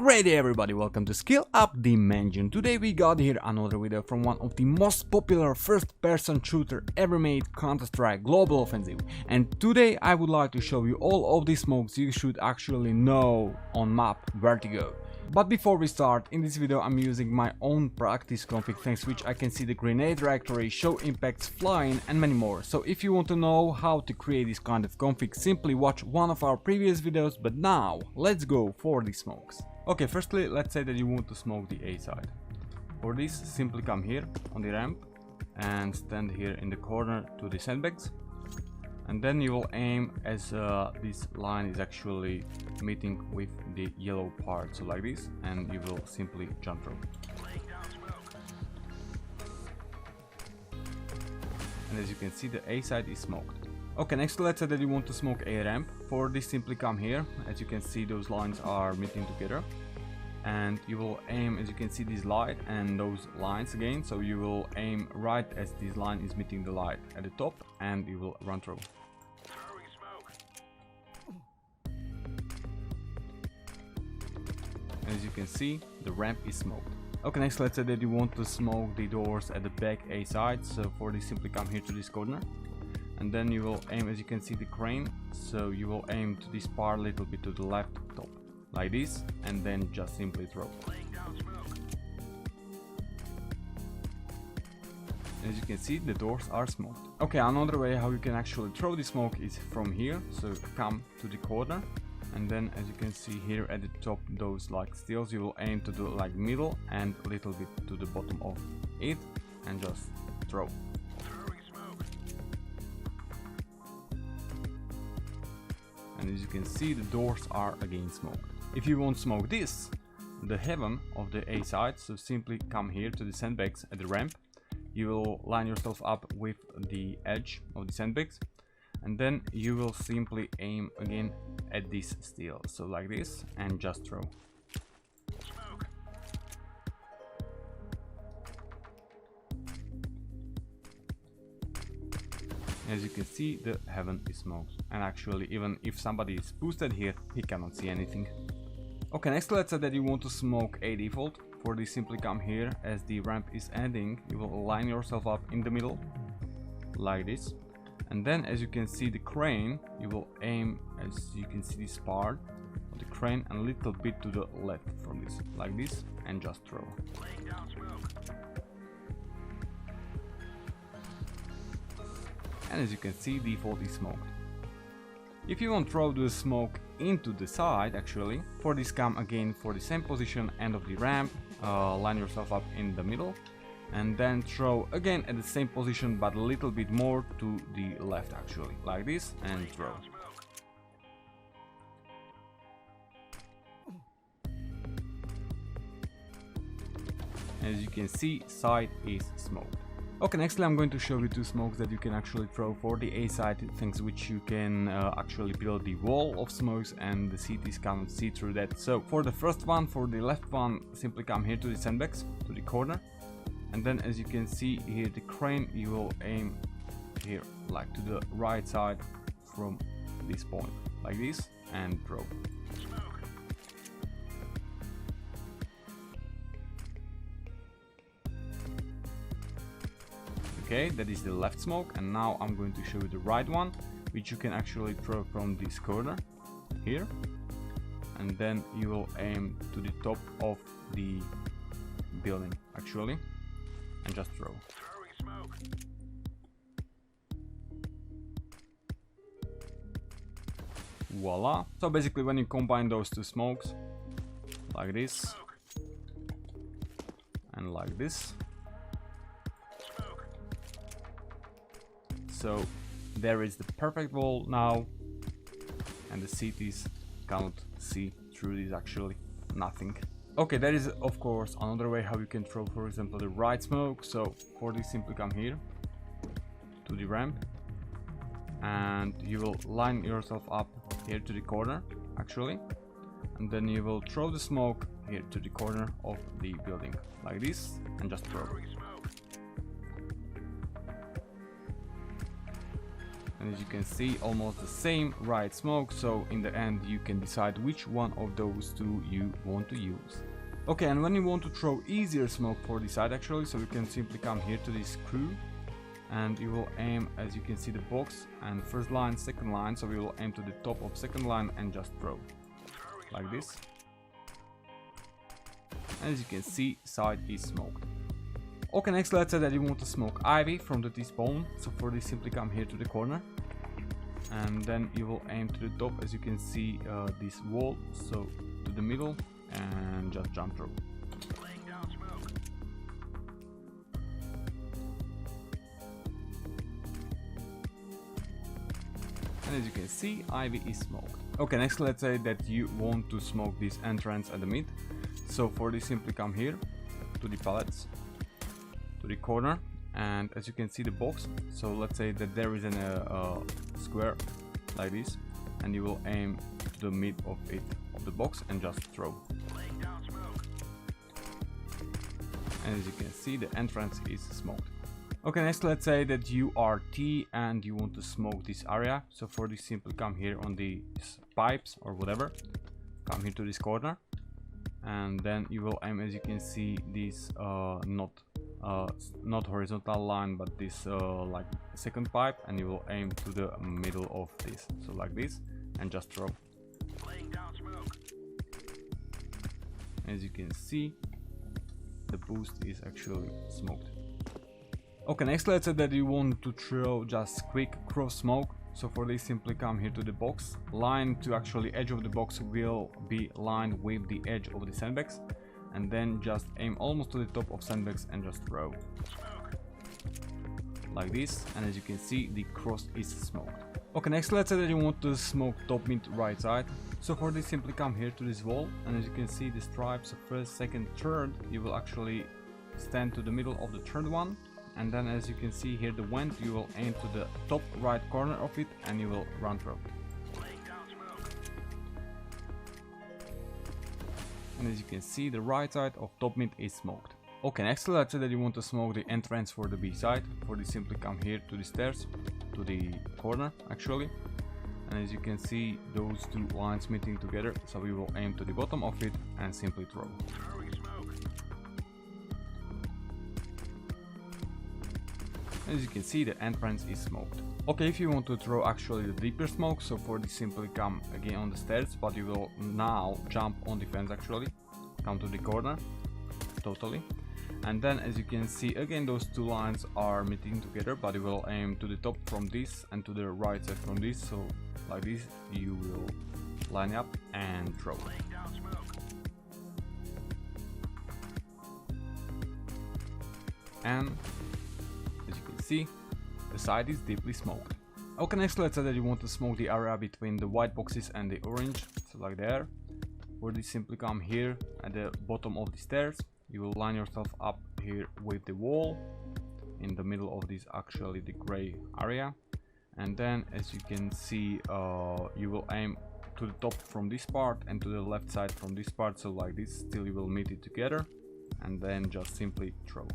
Great day everybody, welcome to Skill Up Dimension. Today we got here another video from one of the most popular first-person shooter ever made, Counter-Strike Global Offensive. And today I would like to show you all of the smokes you should actually know on map Vertigo. But before we start, in this video I'm using my own practice config, thanks to which I can see the grenade trajectory, show impacts, flying and many more. So if you want to know how to create this kind of config, simply watch one of our previous videos. But now let's go for the smokes. Okay, firstly let's say that you want to smoke the A side. For this, simply come here on the ramp and stand here in the corner to the sandbags. And then you will aim as this line is actually meeting with the yellow part, so like this, and you will simply jump through. And as you can see, the A side is smoked. Okay, next let's say that you want to smoke A ramp. For this, simply come here. As you can see, those lines are meeting together. And you will aim, as you can see, this light and those lines again, so you will aim right as this line is meeting the light at the top, and you will run through. As you can see, the ramp is smoked. Okay, next let's say that you want to smoke the doors at the back A side. So for this, simply come here to this corner, and then you will aim, as you can see, the crane, so you will aim to this part a little bit to the left top, like this, and then just simply throw. As you can see, the doors are smoked. Okay, another way how you can actually throw the smoke is from here. So come to the corner, and then as you can see here at the top, those like steels, you will aim to the like middle and a little bit to the bottom of it, and just throw. And as you can see, the doors are again smoked. If you want to smoke this, the heaven of the A side, so simply come here to the sandbags at the ramp. You will line yourself up with the edge of the sandbags, and then you will simply aim again at this steel, so like this, and just throw. As you can see, the heaven is smoked, and actually even if somebody is boosted here, he cannot see anything. Okay, next let's say that you want to smoke a default. For this, simply come here. As the ramp is ending, you will line yourself up in the middle, like this. And then as you can see the crane, you will aim, as you can see this part of the crane, and a little bit to the left from this, like this, and just throw. And as you can see, default is smoked. If you want to throw the smoke into the side, actually, for this, come again for the same position, end of the ramp, line yourself up in the middle, and then throw again at the same position but a little bit more to the left, actually, like this, and throw. As you can see, side is smoked. Okay, nextly I'm going to show you two smokes that you can actually throw for the A side, thanks which you can actually build the wall of smokes and the CTs can't see through that. So for the first one, for the left one, simply come here to the sandbags, to the corner, and then as you can see here the crane, you will aim here like to the right side from this point, like this, and throw. Okay, that is the left smoke, and now I'm going to show you the right one, which you can actually throw from this corner here, and then you will aim to the top of the building, actually, and just throw. Voila! So basically when you combine those two smokes, like this, and like this, so there is the perfect wall now, and the CTs cannot see through this, actually nothing. Okay, there is of course another way how you can throw, for example, the right smoke. So for this, simply come here to the ramp, and you will line yourself up here to the corner, actually, and then you will throw the smoke here to the corner of the building, like this, and just throw. And as you can see, almost the same right smoke, so in the end you can decide which one of those two you want to use. Okay, and when you want to throw easier smoke for the side actually, so you can simply come here to this screw and you will aim, as you can see, the box and first line, second line, so we will aim to the top of second line and just throw like this. And as you can see, side is smoked. Okay, next let's say that you want to smoke ivy from the T-spawn, so for this simply come here to the corner and then you will aim to the top, as you can see, this wall, so to the middle, and just jump through. And as you can see, ivy is smoked. Okay, next let's say that you want to smoke this entrance at the mid, so for this simply come here to the pallets, to the corner, and as you can see the box, so let's say that there is a square like this, and you will aim to the mid of it, of the box, and just throw. And as you can see, the entrance is smoked. Okay, next let's say that you are T and you want to smoke this area, so for this simply come here on these pipes or whatever, come here to this corner, and then you will aim, as you can see, this not horizontal line, but this like second pipe, and you will aim to the middle of this, so like this, and just throw. As you can see, the boost is actually smoked. Okay, next let's say that you want to throw just quick cross smoke, so for this simply come here to the box, line to actually edge of the box will be lined with the edge of the sandbags, and then just aim almost to the top of sandbags and just throw like this. And as you can see, the cross is smoked. Okay, next let's say that you want to smoke top mid right side, so for this simply come here to this wall, and as you can see the stripes of first, second, third, you will actually stand to the middle of the third one, and then as you can see here the vent, you will aim to the top right corner of it and you will run through. And as you can see, the right side of top mid is smoked. Okay, next let's say that you want to smoke the entrance for the B side. For this simply come here to the stairs, to the corner actually, and as you can see those two lines meeting together, so we will aim to the bottom of it and simply throw. As you can see, the entrance is smoked. Okay, if you want to throw actually the deeper smoke, so for this simply come again on the stairs, but you will now jump on the fence actually, come to the corner totally, and then as you can see again those two lines are meeting together, but you will aim to the top from this and to the right side from this, so like this you will line up and throw. And as you can see, the side is deeply smoked. Okay, next let's say that you want to smoke the area between the white boxes and the orange, so like there. For this simply come here at the bottom of the stairs, you will line yourself up here with the wall, in the middle of this actually the gray area, and then as you can see you will aim to the top from this part and to the left side from this part, so like this, till you will meet it together, and then just simply throw.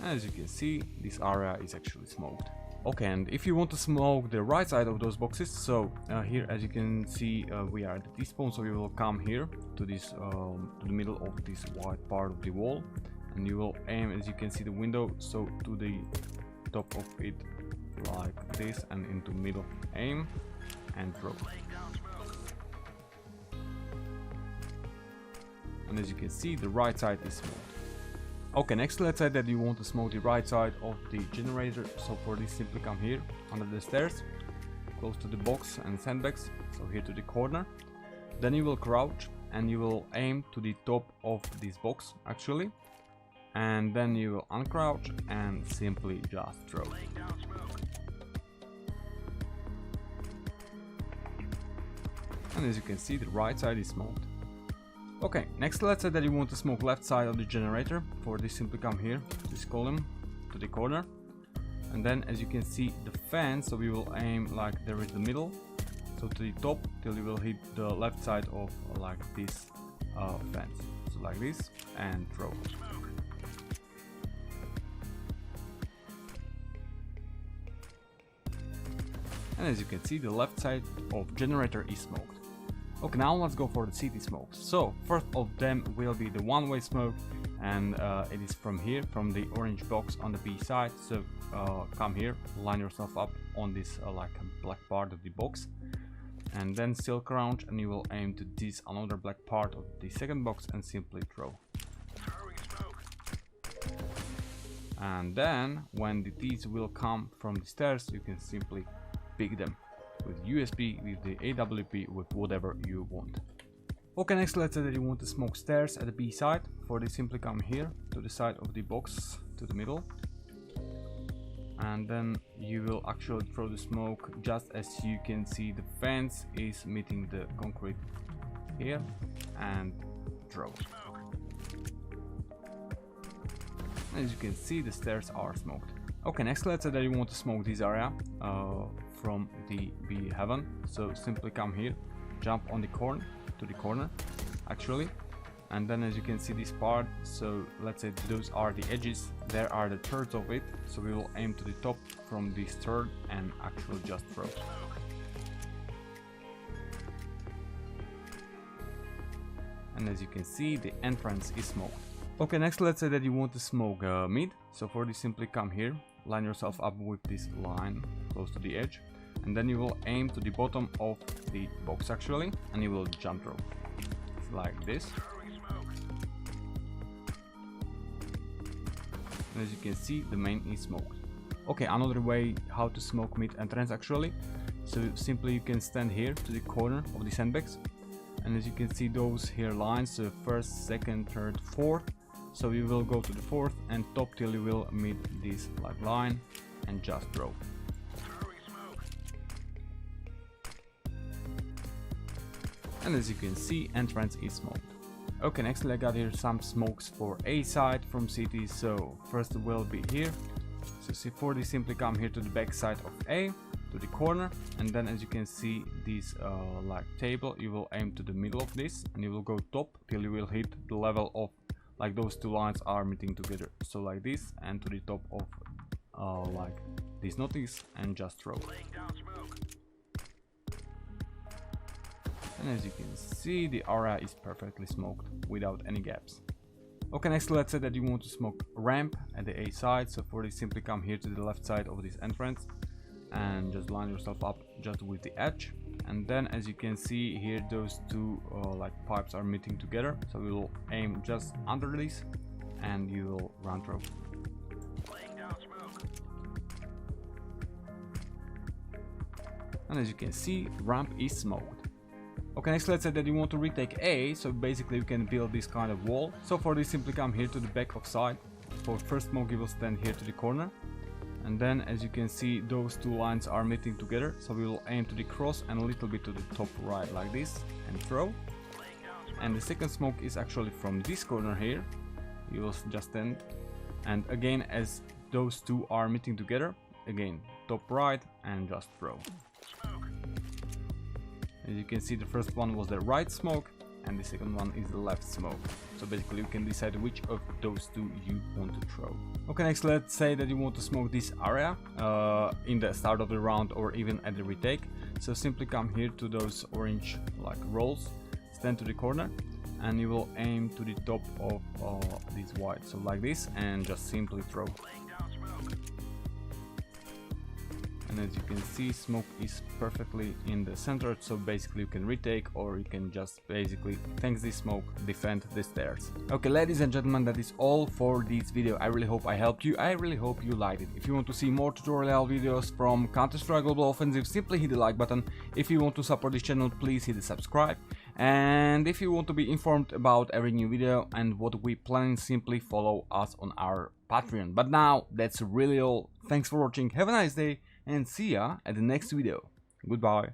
As you can see, this area is actually smoked. Okay, and if you want to smoke the right side of those boxes, so here as you can see we are at the T-spawn, so we will come here to this to the middle of this white part of the wall, and you will aim, as you can see the window, so to the top of it like this, and into middle, aim and throw. And as you can see, the right side is smoked. Okay, next let's say that you want to smoke the right side of the generator, so for this simply come here under the stairs, close to the box and sandbags, so here to the corner. Then you will crouch and you will aim to the top of this box actually, and then you will uncrouch and simply just throw. And as you can see, the right side is smoked. Okay, next let's say that you want to smoke left side of the generator. For this simply come here, this column, to the corner, and then as you can see the fence, so we will aim like there is the middle, so to the top till you will hit the left side of like this fence, so like this, and throw. And as you can see, the left side of generator is smoked. Okay, now let's go for the CT smokes. So first of them will be the one-way smoke, and it is from here, from the orange box on the B side. So come here, line yourself up on this like black part of the box, and then still crouch, and you will aim to this another black part of the second box and simply throw. And then when the T's will come from the stairs, you can simply pick them with USB, with the AWP, with whatever you want. Okay, next let's say that you want to smoke stairs at the B side. For this, simply come here to the side of the box, to the middle, and then you will actually throw the smoke. Just as you can see, the fence is meeting the concrete here, and throw. As you can see, the stairs are smoked. Okay, next let's say that you want to smoke this area from the B heaven. So simply come here, jump on the corner, to the corner actually, and then as you can see this part, so let's say those are the edges, there are the thirds of it, so we will aim to the top from this third and actually just throw. And as you can see, the entrance is smoked. Okay, next let's say that you want to smoke mid. So for this, simply come here, line yourself up with this line close to the edge, and then you will aim to the bottom of the box actually, and you will jump throw like this. And as you can see, the main is smoked. Okay, another way how to smoke mid entrance actually. So simply you can stand here to the corner of the sandbags, and as you can see those here lines, so first, second, third, fourth. So you will go to the fourth and top till you will meet this like line and just throw. And as you can see, entrance is smoked. Okay, next I got here some smokes for A side from CT. So first will be here. So see, for this, simply come here to the back side of A, to the corner, and then as you can see this like table, you will aim to the middle of this, and you will go top till you will hit the level of like those two lines are meeting together, so like this, and to the top of like this notice, and just throw. And as you can see, the area is perfectly smoked without any gaps. Okay, next let's say that you want to smoke ramp at the A side. So for this, simply come here to the left side of this entrance and just line yourself up just with the edge, and then as you can see here, those two like pipes are meeting together, so we will aim just under this and you will run through. And as you can see, ramp is smoked. Okay, next let's say that you want to retake A. So basically you can build this kind of wall. So for this, simply come here to the back of side. For first smoke, you will stand here to the corner, and then as you can see, those two lines are meeting together, so we will aim to the cross and a little bit to the top right like this and throw. And the second smoke is actually from this corner here. You will just stand, and again as those two are meeting together, again top right and just throw. As you can see, the first one was the right smoke and the second one is the left smoke. So basically you can decide which of those two you want to throw. Okay, next let's say that you want to smoke this area in the start of the round or even at the retake. So simply come here to those orange like rolls, stand to the corner, and you will aim to the top of this white, so like this, and just simply throw. And as you can see, smoke is perfectly in the center, so basically you can retake, or you can just basically, thanks this smoke, defend the stairs. Okay, ladies and gentlemen, that is all for this video. I really hope I helped you. I really hope you liked it. If you want to see more tutorial videos from Counter-Strike Global Offensive, simply hit the like button. If you want to support this channel, please hit the subscribe. And if you want to be informed about every new video and what we plan, simply follow us on our Patreon. But now, that's really all. Thanks for watching, have a nice day, and see ya at the next video. Goodbye.